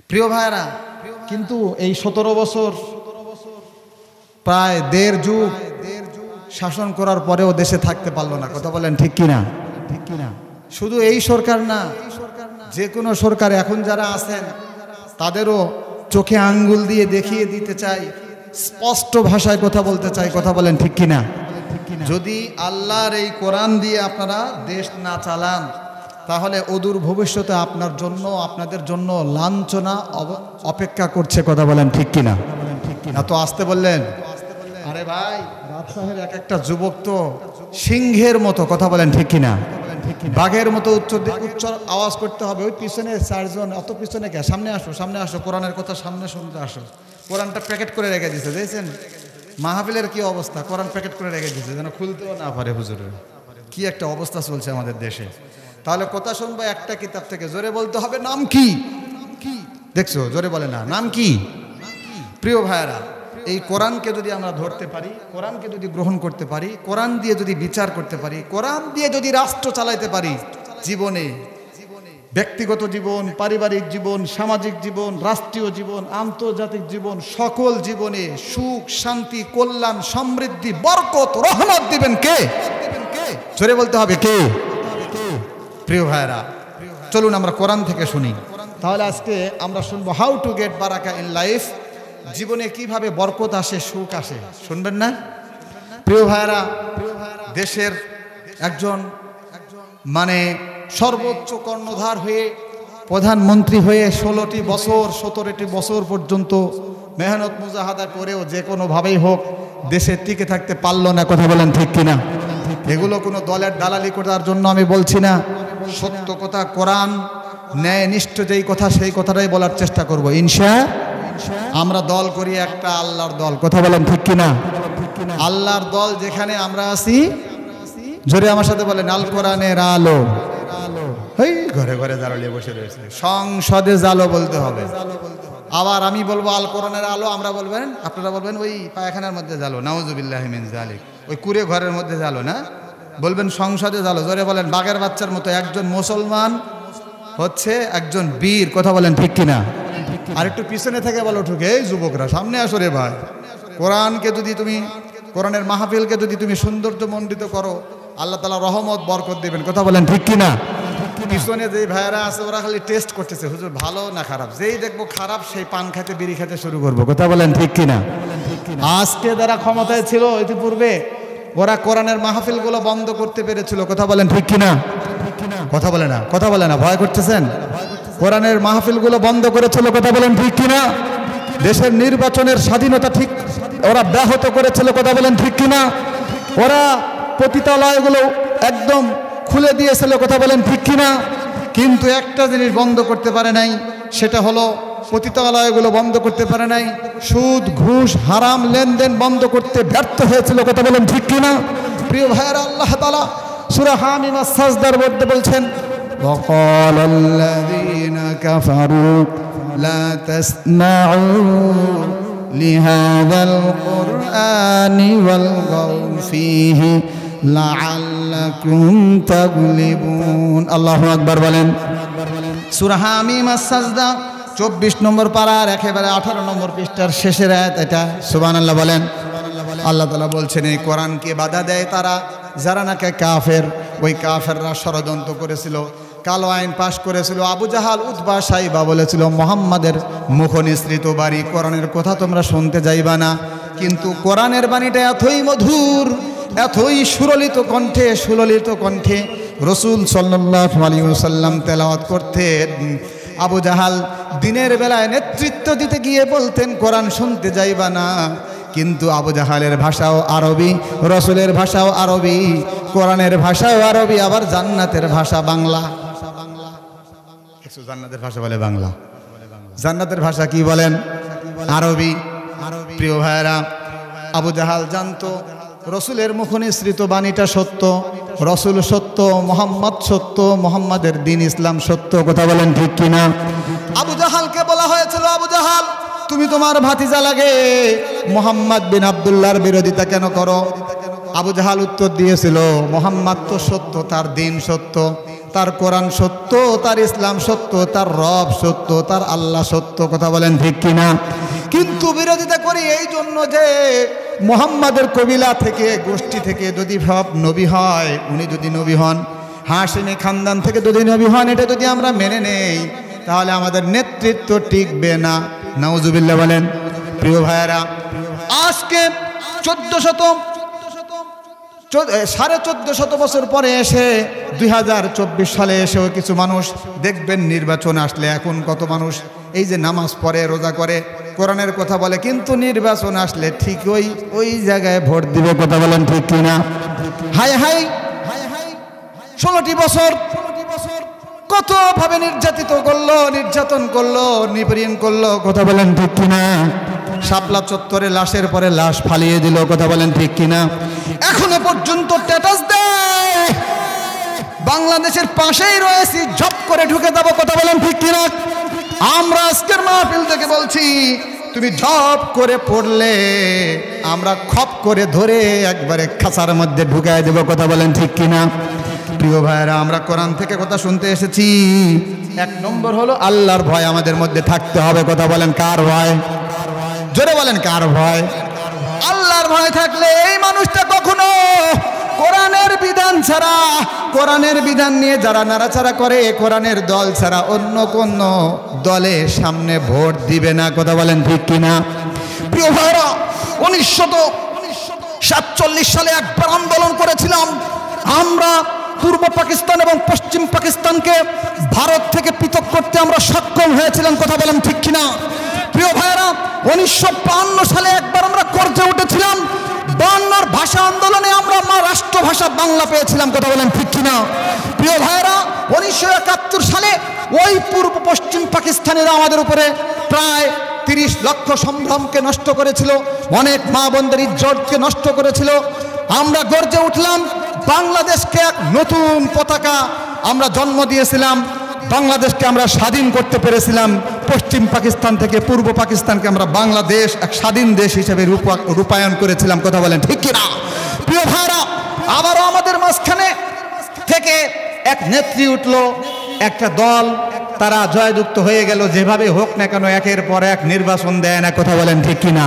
প্রিয় ভাইরা, কিন্তু এই 17 বছর প্রায় দেড় যুগ শাসন করার পরেও দেশে থাকতে পারলো না। কথা বলেন ঠিক কিনা? শুধু এই সরকার না, যে কোনো সরকার এখন যারা আছেন তাদেরও চোখে আঙ্গুল দিয়ে দেখিয়ে দিতে চাই, স্পষ্ট ভাষায় কথা বলতে চাই। কথা বলেন ঠিক কিনা? যদি আল্লাহর এই কোরআন দিয়ে আপনারা দেশ না চালান, তাহলে অদূর ভবিষ্যতে আপনার জন্য, আপনাদের জন্য লাঞ্ছনা অপেক্ষা করছে। কথা বলেন ঠিক কিনা? এত আসতে বললেন? আরে ভাই, রাজশাহীর এক একটা যুবক তো সিংহের মতো। কথা বলেন ঠিক কিনা? বাঘের মতো উচ্চ আওয়াজ করতে হবে। ওই পিছনে 4 জন, অত পিছনে কে? সামনে আসো, সামনে আসো, কোরআনের কথা সামনে শুনতে আসো। কোরআনটা প্যাকেট করে রেখে দিয়েছে, দেখছেন মাহফিলের কি অবস্থা? কোরআন প্যাকেট করে রেখে দিয়েছে, যেন খুলতেও না পারে হুজুরের। কি একটা অবস্থা চলছে আমাদের দেশে। তাহলে কথা শুনবো একটা কিতাব থেকে, জোরে বলতে হবে নাম কি? দেখছো, জোরে বলে না, নাম কি? প্রিয় ভাইয়েরা, এই কোরআনকে যদি আমরা ধরতে পারি, কোরআনকে যদি গ্রহণ করতে পারি, কোরআন দিয়ে যদি বিচার করতে পারি, কোরআন দিয়ে যদি রাষ্ট্র চালাইতে পারি, জীবনে ব্যক্তিগত জীবন, পারিবারিক জীবন, সামাজিক জীবন, রাষ্ট্রীয় জীবন, আন্তর্জাতিক জীবন, সকল জীবনে সুখ, শান্তি, কল্যাণ, সমৃদ্ধি, বরকত, রহমত দিবেন কে? জোরে বলতে হবে কে? প্রিয় ভাইরা, চলুন আমরা কোরআন থেকে শুনি। তাহলে আজকে আমরা শুনবো হাউ টু গেট বারাকা ইন লাইফ। জীবনে কিভাবে বরকত আসে, সুখ আসে, শুনবেন না? প্রিয় ভাইরা, দেশের একজন সর্বোচ্চ কর্ণধার হয়ে, প্রধানমন্ত্রী হয়ে 16টি বছর 17টি বছর পর্যন্ত মেহনত মুজাহাদা করেও যে কোনোভাবেই হোক দেশে টিকে থাকতে পারলো না। কথা বলেন ঠিক কিনা? এগুলো কোনো দলের দালালি করার জন্য আমি বলছি না, সত্য কথা, কোরআন ন্যায়নিষ্ঠ যেই কথা সেই কথাটাই বলার চেষ্টা করব। আমরা দল করি একটা, আল্লাহর দল। কথা বলেন ঠিক কিনা? আল্লাহর দল যেখানে আমরা আছি, জোরে আমার সাথে বলেন, আল কোরআনের আলো। এই ঘরে ঘরে জালালিয়ে বসে রয়েছে, সংসদে জালো বলতে হবে। আবার আমি বলবো আল কোরআনের আলো, আমরা বলবেন, আপনারা বলবেন ওই পায়খানার মধ্যে জালো, নাউজুবিল্লাহি মিন যালিক, ওই কুড়ে ঘরের মধ্যে জালো না, বলবেন সংসদে জালো। জোরে বলেন, বাঘের বাচ্চার মতো একজন মুসলমান হচ্ছে একজন বীর। কথা বলেন ঠিক কিনা? আর একটু পিছনে থেকে বলো ঠুকে, এই যুবকরা সামনে আসো রে ভাই। কোরআনকে যদি তুমি, কোরআনের মাহফিলকে যদি তুমি সৌন্দর্যমণ্ডিত করো, আল্লাহ তাআলা রহমত বরকত দিবেন। কথা বলেন ঠিক কিনা? পিছনে যে ভাইয়েরা আছে ওরা খালি টেস্ট করতেছে, হুজুর ভালো না খারাপ। যেই দেখবো খারাপ, সেই পান খাইতে, বিড়ি খাইতে শুরু করবো। কথা বলেন ঠিক কিনা? আজকে যারা ক্ষমতায় ছিল ইতিপূর্বে, ওরা কোরআনের মাহফিলগুলো বন্ধ করতে পেরেছিল। কথা বলেন ঠিক কিনা? কথা বলে না, কথা বলে না, ভয় করতেছেন? কোরআনের মাহফিলগুলো বন্ধ করেছিল। কথা বলেন ঠিক কিনা? দেশের নির্বাচনের স্বাধীনতা ঠিক ওরা ব্যাহত করেছিল। কথা বলেন ঠিক কিনা? ওরা পতিতালয়গুলো একদম খুলে দিয়েছিল। কথা বলেন ঠিক কিনা? কিন্তু একটা জিনিস বন্ধ করতে পারে নাই, সেটা হলো পতিতালয়গুলো বন্ধ করতে পারে নাই, সুদ, ঘুষ, হারাম লেনদেন বন্ধ করতে ব্যর্থ হয়েছিল। কথা বলেন ঠিক কিনা? প্রিয় ভাইয়েরা, আল্লাহ তাআলা সূরা হামিম আস-সাজদার মধ্যে বলছেন, وقال الذين كفروا لا تسمعوا لهذا القرآن والغوا فيه لعلكم تغلبون। আল্লাহু আকবার বলেন। সূরা হামিম আস-সাজদা 24 নম্বর পারার একেবারে 18 নম্বর পৃষ্ঠার শেষের আয়াত এটা। সুবহানাল্লাহ বলেন। আল্লাহ তাআলা বলছেন, এই কোরআনকে বাধা দেয় তারা, যারা নাকি কাফের। ওই কাফেররা ষড়যন্ত্র করেছিল, কালো আইন পাশ করেছিল। আবু জাহাল, উতবা, সাইবা বলেছিল, মুহাম্মাদের মুখ নিঃসৃত বাণী, কোরআনের কথা তোমরা শুনতে যাইবা না। কিন্তু কোরআনের বাণীটা এতই মধুর, এতই সুললিত কণ্ঠে রাসূল সাল্লাল্লাহু আলাইহি ওয়াসাল্লাম তেলাওয়াত করতেন। আবু জাহাল দিনের বেলায় নেতৃত্ব দিতে গিয়ে বলতেন, কোরআন শুনতে যাইবা না। কিন্তু আবু জাহালের ভাষাও আরবি, রাসূলের ভাষাও আরবি, কোরআনের ভাষাও আরবি, আবার জান্নাতের ভাষা বাংলা। জান্নাতের ভাষা বলে বাংলা, জান্নাতের ভাষা কি বলেন? আরবি। প্রিয় ভাইয়েরা, আবু জাহাল জানতো রাসূলের মুখ নিঃসৃত বাণীটা সত্য, রাসূল সত্য, মুহাম্মদ সত্য, মুহাম্মাদের দ্বীন ইসলাম সত্য। কথা বলেন ঠিক কিনা? আবু জাহালকে বলা হয়েছিল, আবু জাহাল তুমি তোমার ভাতিজা লাগে মুহাম্মদ বিন আব্দুল্লাহর বিরোধিতা কেন করো? আবু জাহাল উত্তর দিয়েছিল, মুহাম্মদ তো সত্য, তার দ্বীন সত্য, তার কোরআন সত্য, তার ইসলাম সত্য, তার রব সত্য, তার আল্লাহ সত্য। কথা বলেন ঠিক কিনা? কিন্তু বিরোধিতা করি এই জন্য যে মুহাম্মাদের কবিলা থেকে, গোষ্ঠী থেকে যদি সব নবী হয়, উনি যদি নবী হন, হাশিমি খানদান থেকে যদি নবী হন, এটা যদি আমরা মেনে নেই তাহলে আমাদের নেতৃত্ব টিকবে না। নাউজুবিল্লাহ বলেন। প্রিয় ভাইয়েরা, আজকে 1450 বছর পরে এসে 2024 সালে এসেও কিছু মানুষ দেখবেন নির্বাচন আসলে এখন কত মানুষ এই যে নামাজ পড়ে, রোজা করে, কোরআনের কথা বলে, কিন্তু নির্বাচন আসলে ঠিক ওই জায়গায় ভোট দিবে। কথা বলেন ঠিক কিনা? হাই হাই 16টি বছর কতভাবে নির্যাতিত করলো, নির্যাতন করলো, নিপীড়ন করলো। কথা বলেন ঠিক কিনা? শাপলা চত্বরে লাশের পরে লাশ ফালিয়ে দিল। কথা বলেন ঠিক কিনা? এখনো পর্যন্ত স্ট্যাটাস দেয় বাংলাদেশের পাশেই রয়েছি, জব করে ঢুকে যাবো। কথা বলেন ঠিক কিনা? আমরা আজকের মাহফিল থেকে বলছি, তুমি জব করে পড়লে আমরা খপ করে ধরে একবারে খাঁচার মধ্যে ঢুকায় দেব। কথা বলেন ঠিক কিনা? প্রিয় ভাইয়েরা, আমরা কোরআন থেকে কথা শুনতে এসেছি। 1 নম্বর হলো আল্লাহর ভয় আমাদের মধ্যে থাকতে হবে। কথা বলেন কার ভয়? জোরে বলেন কার ভয়? আল্লাহর ভয় থাকলে এই মানুষটা কখনো কোরআনের বিধান ছাড়া, কোরআনের বিধান নিয়ে যারা নাড়াচাড়া করে, কোরআনের দল ছাড়া অন্য কোন দলের সামনে ভোট দিবে না। কথা বলেন ঠিক কিনা? প্রিয় ভাইরা, 1947 সালে একবার আন্দোলন করেছিলাম আমরা। পূর্ব পাকিস্তান এবং পশ্চিম পাকিস্তানকে ভারত থেকে পৃথক করতে আমরা সক্ষম হয়েছিলাম। কথা বলেন ঠিক কিনা? প্রিয় ভাইরা, 1952 সালে একবার আমরা গর্জে উঠেছিলাম। 52 ভাষা আন্দোলনে আমরা রাষ্ট্রভাষা বাংলা পেয়েছিলাম। কথা বলেন ঠিক কিনা? প্রিয় ভাইরা, 1971 সালে ওই পূর্ব পশ্চিম পাকিস্তানিরা আমাদের উপরে প্রায় 30 লক্ষ সম্ভ্রমকে নষ্ট করেছিল, অনেক মা বোনদের ইজ্জতকে নষ্ট করেছিল। আমরা গর্জে উঠলাম, বাংলাদেশকে এক নতুন পতাকা আমরা জন্ম দিয়েছিলাম, বাংলাদেশকে আমরা স্বাধীন করতে পেরেছিলাম। পশ্চিম পাকিস্তান থেকে পূর্ব পাকিস্তানকে আমরা বাংলাদেশ এক স্বাধীন দেশ হিসেবে রূপায়ণ করেছিলাম। কথা বলেন ঠিক কিনা? প্রিয় ভাইরা, আবারও আমাদের মাঝখানে থেকে এক নেত্রী উঠলো, একটা দল, তারা জয়যুক্ত হয়ে গেল। যেভাবে হোক না কেন একের পর এক নির্বাচন দেয় না। কথা বলেন ঠিক কিনা?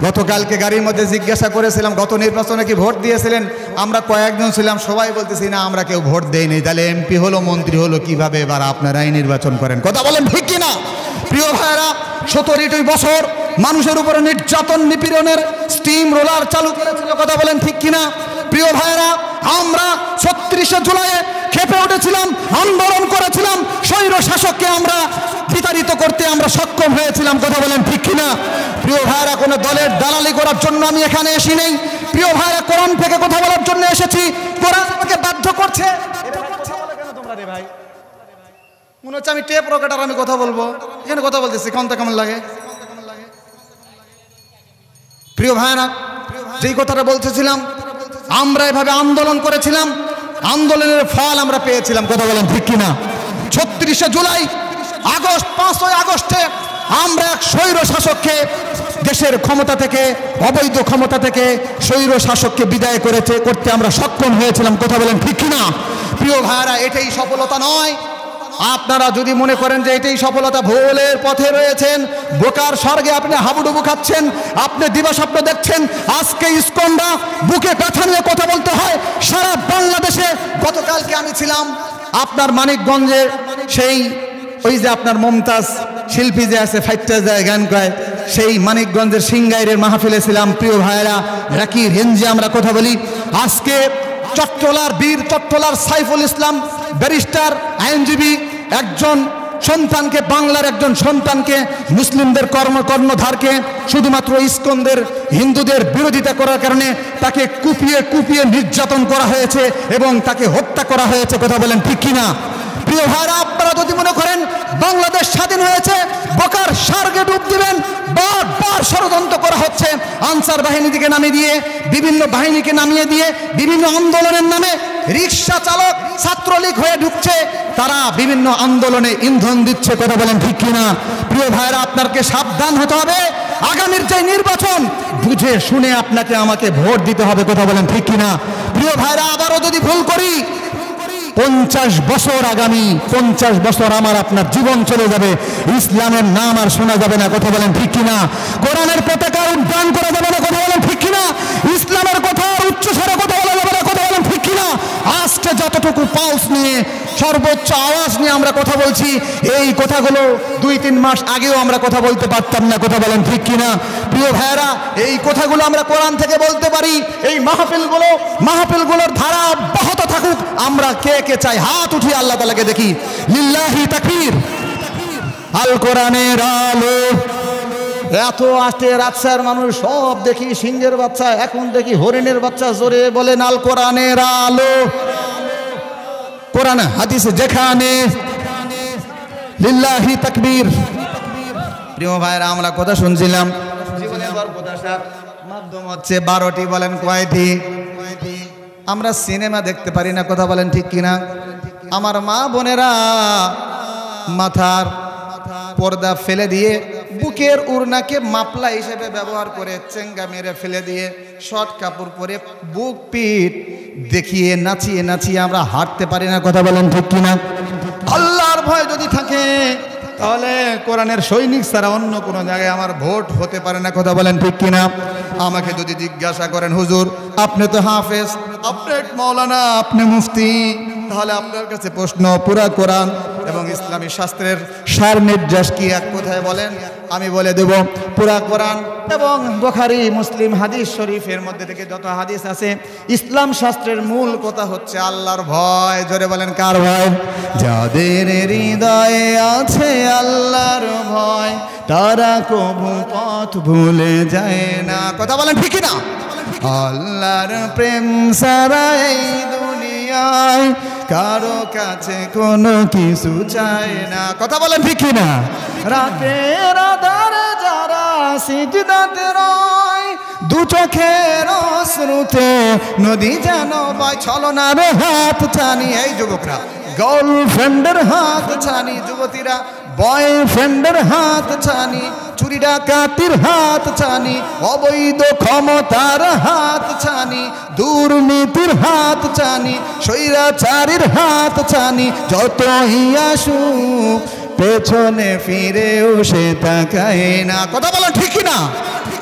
গতকালকে গাড়ির মধ্যে জিজ্ঞাসা করেছিলাম, গত নির্বাচনে কি ভোট দিয়েছিলেন? আমরা কয়েকজন ছিলাম, সবাই বলতেছি না আমরা কেউ ভোট দেইনি। তাহলে এমপি হলো, মন্ত্রী হলো কিভাবে? এবার আপনারাই নির্বাচন করেন। কথা বলেন ঠিক কিনা? প্রিয় ভাইরা, 17টি বছর মানুষের উপরে নির্যাতন, নিপীড়নের স্টিম রোলার চালু করেছিল। কথা বলেন ঠিক কিনা? প্রিয় ভাইরা, আমরা 36শে জুলাইয়ে খেপে উঠেছিলাম, আন্দোলন করেছিলাম, স্বৈর শাসককে আমরা বিতাড়িত করতে আমরা সক্ষম হয়েছিলাম। কথা বলেন ঠিক কিনা? প্রিয় ভাইরা, কোনো দলের দালালি করার জন্য আমি এখানে এসি নেই। প্রিয় ভাইরা, কোরআন থেকে কথা বলার জন্য এসেছি। কোরআন আমাকে বাধ্য করছে। ভাই, মনে হচ্ছে আমি টেপ রকেটার, আমি কথা বলবো, এখানে কথা বলতেছি, কোনটা কেমন লাগে? প্রিয় ভাইরা, যেই কথাটা বলতেছিলাম, আমরা এভাবে আন্দোলন করেছিলাম, আন্দোলনের ফল আমরা পেয়েছিলাম। কথা বলেন ঠিক কিনা? 36শে জুলাই, আগস্ট, 5ই আগস্টে আমরা এক স্বৈর শাসককে দেশের ক্ষমতা থেকে, অবৈধ ক্ষমতা থেকে স্বৈর শাসককে বিদায় করতে আমরা সক্ষম হয়েছিলাম। কথা বলেন ঠিক কিনা? প্রিয় ভাইরা, এটাই সফলতা নয়। আপনারা যদি মনে করেন যে এটাই সফলতা, ভুলের পথে রয়েছেন। বোকার স্বর্গে আপনি হাবুডুবু খাচ্ছেন, আপনি দিবাস্বপ্ন দেখছেন। আজকে ইসকনরা বুকে ব্যথা নিয়ে কথা বলতে হয় সারা বাংলাদেশে। গতকালকে আমি ছিলাম আপনার মানিকগঞ্জে, সেই ওই যে আপনার মমতাজ শিল্পী যে আছে, ফাইটটা যায় গান গায়, সেই মানিকগঞ্জের সিংগাইরের মাহফিলে ছিলাম। প্রিয় ভাইরা, রাকি রেঞ্জে আমরা কথা বলি। আজকে চট্টলার বীর, চট্টলার সাইফুল ইসলাম ব্যারিস্টার, আইনজীবী, একজন সন্তানকে, বাংলার একজন সন্তানকে, মুসলিমদের কর্ণধারকে শুধুমাত্র ইসকনদের, হিন্দুদের বিরোধিতা করার কারণে তাকে কুপিয়ে কুপিয়ে নির্যাতন করা হয়েছে এবং তাকে হত্যা করা হয়েছে। কথা বলেন ঠিক কিনা? প্রিয় ভাইরা, আপনারা যদি মনে করেন বাংলাদেশ স্বাধীন হয়েছে, বোকার স্বর্গে ডুব দিবেন। বারবার ষড়যন্ত্র করা হচ্ছে, আনসার বাহিনীকে নামিয়ে দিয়ে, বিভিন্ন বাহিনীকে নামিয়ে দিয়ে, বিভিন্ন আন্দোলনের নামে রিক্সা চালক ছাত্রলীগ হয়ে ঢুকছে, তারা বিভিন্ন আন্দোলনে ইন্ধন দিচ্ছে। কথা বলেন ঠিক কিনা? প্রিয় ভাইরা, আপনাকে সাবধান হতে হবে। আগামীর যে নির্বাচন, বুঝে শুনে আপনাকে আমাকে ভোট দিতে হবে। কথা বলেন ঠিক কিনা? প্রিয় ভাইরা, আবারও যদি ভুল করি, 50 বছর আগামী 50 বছর আমার আপনার জীবন চলে যাবে, ইসলামের নাম আর শোনা যাবে না। কথা বলেন ঠিক কিনা? কোরআনের পতাকা উড্ডয়ন করা যাবে না। কথা বলেন ঠিক কিনা? ইসলামের কথা উচ্চস্বরে কথা বলা যাবে না। কথা বলেন ঠিক কিনা? আজকে যতটুকু পালস নিয়ে সর্বোচ্চ আওয়াজ নিয়ে আমরা কথা বলছি, এই কথাগুলো 2-3 মাস আগেও আমরা কথা বলতে পারতাম না। কথা বলেন ঠিক কিনা? প্রিয় ভাইরা, এই কথাগুলো আমরা কোরআন থেকে বলতে পারি। এই মাহফিলগুলোর ধারা অব্যাহত থাকুক। আমরা কে কে চাই হাত উঠিয়ে আল্লাহ তাআলাকে দেখি। লিল্লাহি তাকবীর। আল কোরআনের আলো। এত আসতে রাতসার মানুষ সব দেখি সিংহের বাচ্চা, এখন দেখি হরিণের বাচ্চা। জোরে বলেন আল কোরআনের আলো। কোরআন হাদিসে যেখানে লিল্লাহি তাকবীর। প্রিয় ভাইরা, আমরা কথা শুনছিলাম জীবনের বরকতার মাধ্যম হচ্ছে 12টি। বলেন কয়টি? আমরা সিনেমা দেখতে পারি না। কথা বলেন ঠিক কিনা? আমার মা বোনেরা মাথার পর্দা ফেলে দিয়ে বুকের উড়নাকে মাপলা হিসেবে ব্যবহার করে চেঙ্গা মেরে ফেলে দিয়ে শর্ট কাপড় পরে বুক পিঠ দেখিয়ে নাচিয়ে নাচিয়ে আমরা হাঁটতে পারি না। কথা বলেন ঠিক কিনা? আল্লাহর ভয় যদি থাকে তাহলে কোরআনের সৈনিক ছাড়া অন্য কোনো জায়গায় আমার ভোট হতে পারে না। কথা বলেন ঠিক কিনা? আমাকে যদি জিজ্ঞাসা করেন, হুজুর আপনি তো হাফেজ, আপনি মৌলানা, আপনি মুফতি, তাহলে আপনার কাছে প্রশ্ন, পুরা কোরআন এবং ইসলামী শাস্ত্রের সার নির্যাস কি এক কথায় বলেন? আমি বলে দেব, পুরা কোরআন এবং বুখারী মুসলিম হাদিস শরীফের মধ্যে থেকে যত হাদিস আছে, ইসলাম শাস্ত্রের মূল কথা হচ্ছে আল্লাহর ভয়। জোরে বলেন কার ভয়? যাদের হৃদয়ে আছে আল্লাহর ভয় তারা কবু পথ ভুলে যায় না। কথা বলেন ঠিক না? আল্লাহর প্রেম ছাড়া এই দুনিয়ায় কারো কাছে কোনো কিছু চায় না। কথা বলেন ঠিক না? রাতের আধারে যারা সিজদাতে রয়, দু চোখের অশ্রুতে নদী যেন বয়, ছলনার হাত ছানি। এই যুবকরা গার্লফ্রেন্ডের হাত ছানি, যুবতীরা বয়ফ্রেন্ডের হাত ছানি, চুরি ডাকাতির হাত ছানি, অবৈধ ক্ষমতার হাত ছানি, দুর্নীতির হাত ছানি, স্বৈরাচারীর হাত ছানি। যতই আসুক পেছনে ফিরেও সে তাকায় না। কথা বলো ঠিক না?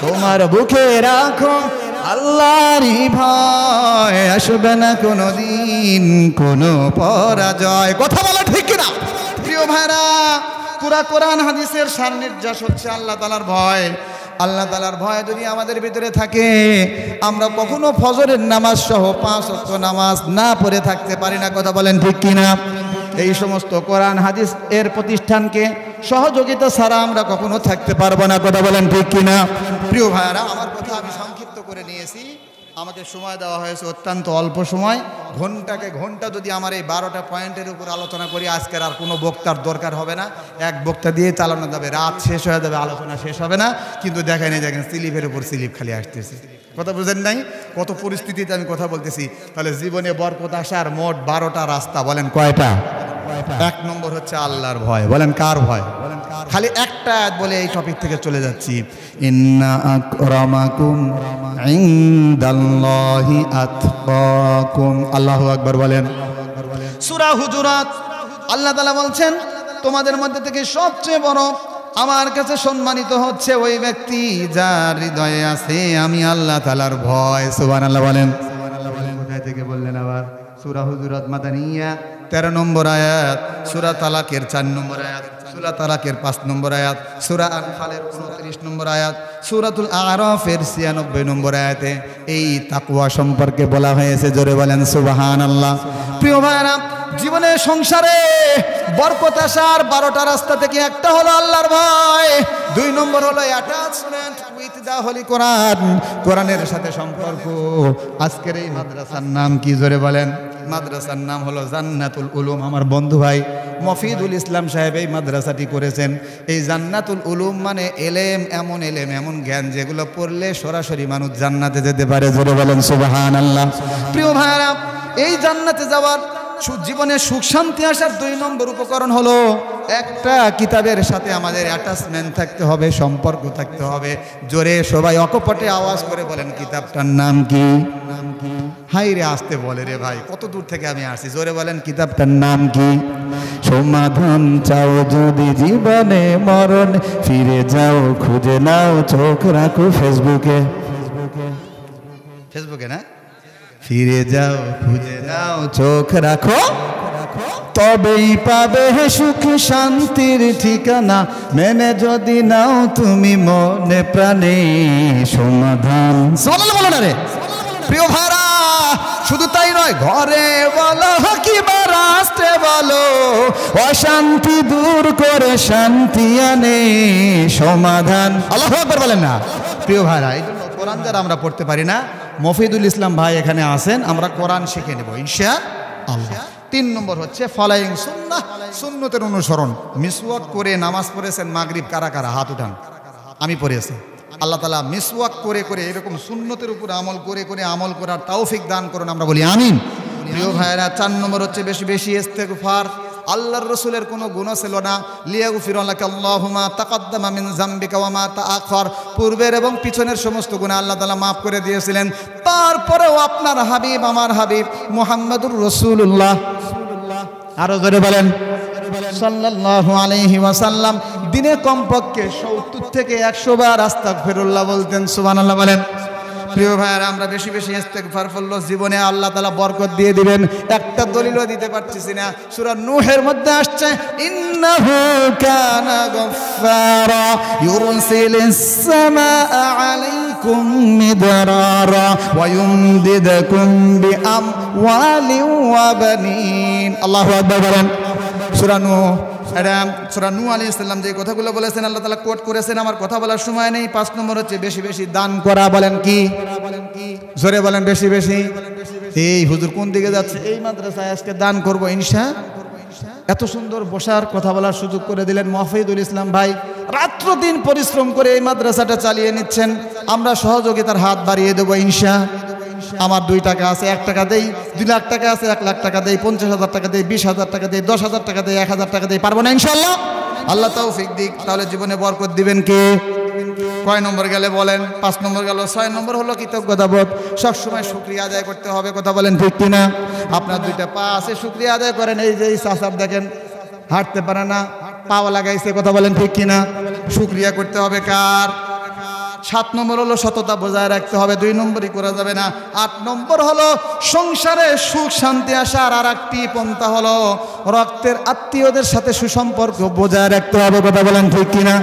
তোমার বুকে রাখো আল্লাহরই ভয়, আসবে না কোনোদিন কোনো পরাজয়। কথা বলো ঠিক না? প্রিয় ভাইরা, পুরা কোরআন হাদিসের সার নির্যাস হচ্ছে আল্লাহ তাআলার ভয়। আল্লাহ তাআলার ভয় যদি আমাদের ভিতরে থাকে, আমরা কখনো ফজরের নামাজ সহ 5 ওয়াক্ত নামাজ না পড়ে থাকতে পারি না। কথা বলেন ঠিক কিনা? এই সমস্ত কোরআন হাদিস এর প্রতিষ্ঠানকে সহযোগিতা ছাড়া আমরা কখনো থাকতে পারবো না। কথা বলেন ঠিক কিনা? প্রিয় ভাইরা, আমার কথা আমি সংক্ষিপ্ত করে নিয়েছি। আমাকে সময় দেওয়া হয়েছে অত্যন্ত অল্প সময়। ঘন্টাকে ঘন্টা যদি আমার এই 12টা পয়েন্টের উপর আলোচনা করি, আজকের আর কোনো বক্তার দরকার হবে না। এক বক্তা দিয়ে চালানো যাবে, রাত শেষ হয়ে যাবে, আলোচনা শেষ হবে না। কিন্তু দেখেন স্লিপের উপর স্লিপ খালি আসতেছে। কথা বুঝেন নাই? কত পরিস্থিতিতে আমি কথা বলতেছি। তাহলে জীবনে বরকত আসার মোট 12টা রাস্তা। বলেন কয়টা? 1 নম্বর হচ্ছে আল্লাহর ভয়। বলেন কার ভয়? খালি একটা বলে এই টপিক থেকে চলে যাচ্ছি। ইন্না আকরামাকুম ইনদাল্লাহি আতকাকুম। আল্লাহু আকবার বলেন। সূরা হুজুরাত আল্লাহ তাআলা বলছেন, তোমাদের মধ্যে থেকে সবচেয়ে বড় আমার কাছে সম্মানিত হচ্ছে ওই ব্যক্তি যার হৃদয়ে আছে আমি আল্লাহ তাআলার ভয়। সুবহানাল্লাহ বলেন। কোথায় থেকে বললেন আবার? সূরা হুজুরাত মাদানিয়া 13 নম্বর আয়াত, সূরা তালাকের 4 নম্বর আয়াত, সূরা তালাকের 5 নম্বর আয়াত, সূরা আনফালের 29 নম্বর আয়াত, সূরাতুল আরাফের 96 নম্বর আয়াতে এই তাকওয়া সম্পর্কে বলা হয়েছে। জোরে বলেন সুবহানাল্লাহ। প্রিয় ভাইরা, জীবনে সংসারে বরকত আসার 12টা রাস্তা থেকে একটা হলো আল্লাহর ভয়। 2 নম্বর হলো অ্যাটাচমেন্ট উইথ দা হোলি কোরআন, কোরআনের সাথে সম্পর্ক। আজকের এই মাদ্রাসার নাম কি? জোরে বলেন। মাদ্রাসার নাম হলো জান্নাতুল উলুম। আমার বন্ধু ভাই মফিদুল ইসলাম সাহেব এই মাদ্রাসাটি করেছেন। এই জান্নাতুল উলুম মানে এলেম, এমন জ্ঞান যেগুলো পড়লে সরাসরি মানুষ জান্নাতে যেতে পারে। জোরে বলেন সুবহানাল্লাহ। প্রিয় ভাইরা, এই জান্নাতে যাওয়ার জীবনে সুখ শান্তি আসার 2 নম্বর উপকরণ হলো একটা কিতাবের সাথে আমাদের অ্যাটাচমেন্ট থাকতে হবে, সম্পর্ক থাকতে হবে। জোরে সবাই অকপটে আওয়াজ করে বলেন, কিতাবটার নাম কি? হাই রে আসতে বলে রে ভাই, কত দূর থেকে আমি আসছি, জোরে বলেন কিতাবটার নাম কি? সমাধান চাও যদি জীবনে মরণে, ফিরে যাও খুঁজে নাও চোখ রাখো ফেসবুকে। ফেসবুকে না, ফিরে যাও খুঁজে নাও চোখ রাখো, তবেই পাবে সুখ শান্তির ঠিকানা, মেনে যদি নাও তুমি মনে প্রাণে সমাধান। বলো না রে প্রিয় ভাইরা, শুধু তাই নয়, ঘরে বলো কিংবা রাষ্ট্রে বলো, অশান্তি দূর করে শান্তি আনে সমাধান। আল্লাহু আকবার বলেন না প্রিয় ভাইরা। এই জন্য কোরআন যারা আমরা পড়তে পারি না, মফিদুল ইসলাম ভাই এখানে আসেন, আমরা কোরআন শিখে নেব ইনশাআল্লাহ। 3 নম্বর হচ্ছে ফলোয়িং সুন্নাহ, সুন্নতের অনুসরণ। মিসওয়াক করে নামাজ পড়েছেন মাগরিব কারা কারা? হাত উঠান। আমি পড়েছি। আল্লাহ তাআলা মিসওয়াক করে করে এরকম সুন্নতের উপর আমল করে করে আমল করার তৌফিক দান করুন, আমরা বলি আমিন। প্রিয় ভাইরা, 4 নম্বর হচ্ছে বেশি বেশি ইস্তেগফার। আল্লাহর রাসূলের কোনো গুনাহ ছিল না, লিয়াগফির লাকা আল্লাহুমা তাকাদ্দামা মিন যামবিকা ওয়া মা তাআখার, পূর্বের এবং পিছনের সমস্ত গুনাহ আল্লাহ তাআলা মাফ করে দিয়েছিলেন। তারপরেও আপনার হাবিব, আমার হাবিব মুহাম্মদুর রাসূলুল্লাহ, আরো জোরে বলেন সাল্লাল্লাহু আলাইহি ওয়াসাল্লাম, দিনে কমপক্ষে 70 থেকে 100 বার আস্তাগফিরুল্লাহ বলতেন। সুবহানাল্লাহ বলেন। প্রিয় ভাইরা, আমরা বেশি বেশি ইস্তেগফার করলে জীবনে আল্লাহ তাআলা বরকত দিয়ে দিবেন। একটা দলিলও দিতে পারতেছি না, সূরা নূহের মধ্যে আসছে, ইন্নাহু কানা গফফারা ইউরসিলিস সামাআ আলাইকুম মিদরারা ওয়া ইউমদিদকুম বিআমওয়ালিন ওয়া বানিন। আল্লাহু আকবার বলেন। সূরা নূহ, সূরা নূহ আলাইহিস সালাম যে কথাগুলো বলেছেন আল্লাহ তাআলা কোট করেছেন, আমার কথা বলার সময় নেই। 5 নম্বর হচ্ছে বেশি বেশি দান করা। বলেন কি? জোরে বলেন বেশি বেশি। এই হুজুর কোন দিকে যাচ্ছে? এই মাদ্রাসায় আজকে দান করব ইনশাআল্লাহ। এত সুন্দর বসার কথা বলার সুযোগ করে দিলেন মফিদুল ইসলাম ভাই, রাত্র দিন পরিশ্রম করে এই মাদ্রাসাটা চালিয়ে নিচ্ছেন। আমরা সহযোগিতার হাত বাড়িয়ে দেবো ইনশাআল্লাহ। আমার 2 টাকা আছে, 1 টাকা দেই, 2 লাখ টাকা আছে, 1 লাখ টাকা দেই, 50,000 টাকা দেই, 20,000 টাকা দেই, 10,000 টাকা দেই, 1,000 টাকা দেই, পারবো না ইনশাআল্লাহ? আল্লাহ তৌফিক দিক। তাহলে জীবনে বরকত দিবেন কে? কয় নম্বর গেলে বলেন? 5 নম্বর গেল। 6 নম্বর হলো কৃতজ্ঞতাবোধ। সবসময় শুকরিয়া আদায় করতে হবে, কথা বলেন ঠিক কিনা? আপনার 2টা পা আছে, শুকরিয়া আদায় করেন। এই যে চাচার দেখেন হাঁটতে পারে না, পাও লাগাইছে, কথা বলেন ঠিক কিনা? শুকরিয়া করতে হবে কার? 7 নম্বর হলো সততা বজায় রাখতে হবে, 2 নম্বরই করা যাবে না। 8 নম্বর হলো সংসারে সুখ শান্তি আসার আর একটি পন্থা হলো রক্তের আত্মীয়দের সাথে সুসম্পর্ক বজায় রাখতে হবে, কথা বলেন ঠিক কিনা?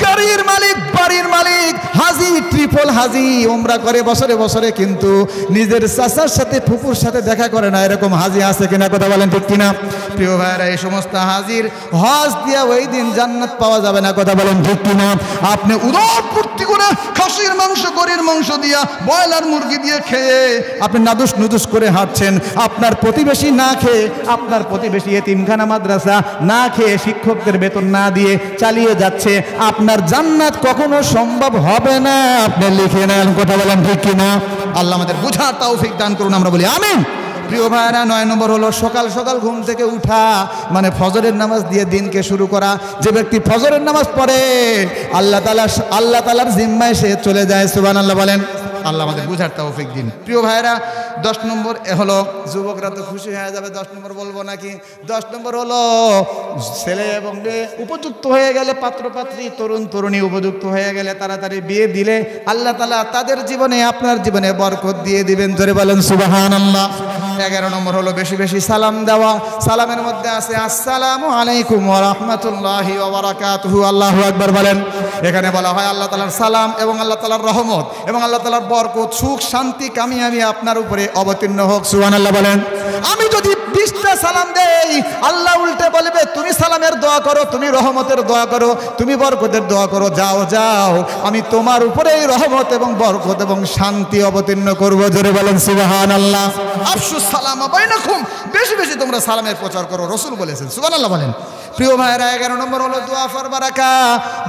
গাড়ির মালিক, বাড়ির মালিক, হাজি, ট্রিপল হাজি, ওমরা করে বছরে বছরে, কিন্তু নিজের চাচার সাথে ফুপুর সাথে দেখা করে না, এরকম হাজি আছে কিনা, কথা বলেন ঠিক কিনা? প্রিয় ভাইরা, এই সমস্ত হাজির হজ দিয়া ওই দিন জান্নাত পাওয়া যাবে না, কথা বলেন ঠিক কিনা? আপনি উদর পূর্তি করে খাসির মাংস, গরুর মাংস দিয়া, ব্রয়লার মুরগি দিয়ে খেয়ে আপনি নাদুস নুদুস করে হাঁটছেন। আপনার প্রতিবেশী না খেয়ে, আপনার প্রতিবেশী এতিমখানা মাদ্রাসা না খেয়ে, শিক্ষকদের বেতন না দিয়ে চালিয়ে যাচ্ছে। আপনার জান্নাত কখনো সম্ভব হবে না, আপনি লিখে নেন, কথা বলেন ঠিক কিনা? আল্লাহ আমাদের বুঝার তৌফিক দান করুন, আমরা বলি আমিন। প্রিয় ভাইরা, 9 নম্বর হলো সকাল সকাল ঘুম থেকে উঠা, মানে ফজরের নামাজ দিয়ে দিনকে শুরু করা। যে ব্যক্তি ফজরের নামাজ পড়ে আল্লাহ তাআলার জিম্মায় সে চলে যায়। সুবহানাল্লাহ বলেন। আল্লাহ আমাদের বুঝার তৌফিক দিন। প্রিয় ভাইরা, 10 নম্বর হলো, যুবকরা তো খুশি হয়ে যাবে, 10 নম্বর বলবো নাকি? 10 নম্বর হলো ছেলে এবং মেয়ে উপযুক্ত হয়ে গেলে, পাত্র পাত্রী, তরুণ তরুণী উপযুক্ত হয়ে গেলে তাড়াতাড়ি বিয়ে দিলে আল্লাহ তাআলা তাদের জীবনে, আপনার জীবনে বরকত দিয়ে দিবেন। জোরে বলেন সুবহানাল্লাহ। 11 নম্বর হলো বেশি বেশি সালাম দেওয়া। সালামের মধ্যে আছে আসসালামু আলাইকুম ওয়া রাহমাতুল্লাহি ওয়া বারাকাতুহু। আল্লাহু আকবার বলেন। এখানে বলা হয় আল্লাহ তাআলার সালাম এবং আল্লাহ তাআলার রহমত এবং আল্লাহ তাআলার বরকত, সুখ শান্তি, কামিয়াবি আপনার উপরে অবতীর্ণ হোক। সুবহানাল্লাহ বলেন। আমি যদি 20টা সালাম দেই, আল্লাহ উল্টে বলবে তুমি সালামের দোয়া করো, তুমি রহমতের দোয়া করো, তুমি বরকতের দোয়া করো, যাও যাও, আমি তোমার উপরে এই রহমত এবং বরকত এবং শান্তি অবতীর্ণ করব। জোরে বলেন সুবহানাল্লাহ। আফসুস সালাম বাইনাকুম, বেশি বেশি তোমরা সালামের প্রচার করো, রাসূল বলেছেন। সুবহানাল্লাহ বলেন। প্রিয় ভাইরা, 11 নম্বর হলো দোয়া ফর বারাকা,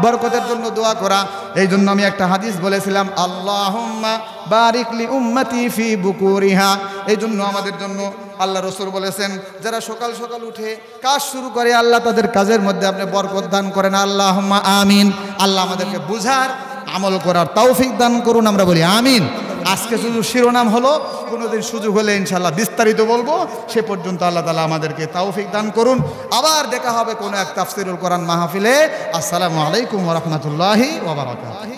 বরকতের জন্য দোয়া করা। এই জন্য আমি একটা হাদিস বলেছিলাম, আল্লাহুম্মা বারিক লি উম্মতি ফি বুকুরিহা। এই জন্য আমাদের জন্য আল্লাহ রাসূল বলেছেন, যারা সকাল সকাল উঠে কাজ শুরু করে আল্লাহ তাদের কাজের মধ্যে আপনি বরকত দান করেন। আল্লাহুম্মা আমিন। আল্লাহ আমাদেরকে বুঝার, আমল করার তৌফিক দান করুন, আমরা বলি আমিন। আজকে শুধু শিরোনাম হলো, কোনোদিন সুযোগ হলে ইনশাআল্লাহ বিস্তারিত বলবো। সে পর্যন্ত আল্লাহ তাআলা আমাদেরকে তৌফিক দান করুন। আবার দেখা হবে কোনো এক তাফসীরুল কোরআন মাহফিলে। আসসালামু আলাইকুম ওয়া রাহমাতুল্লাহি ওয়া বারাকাতুহু।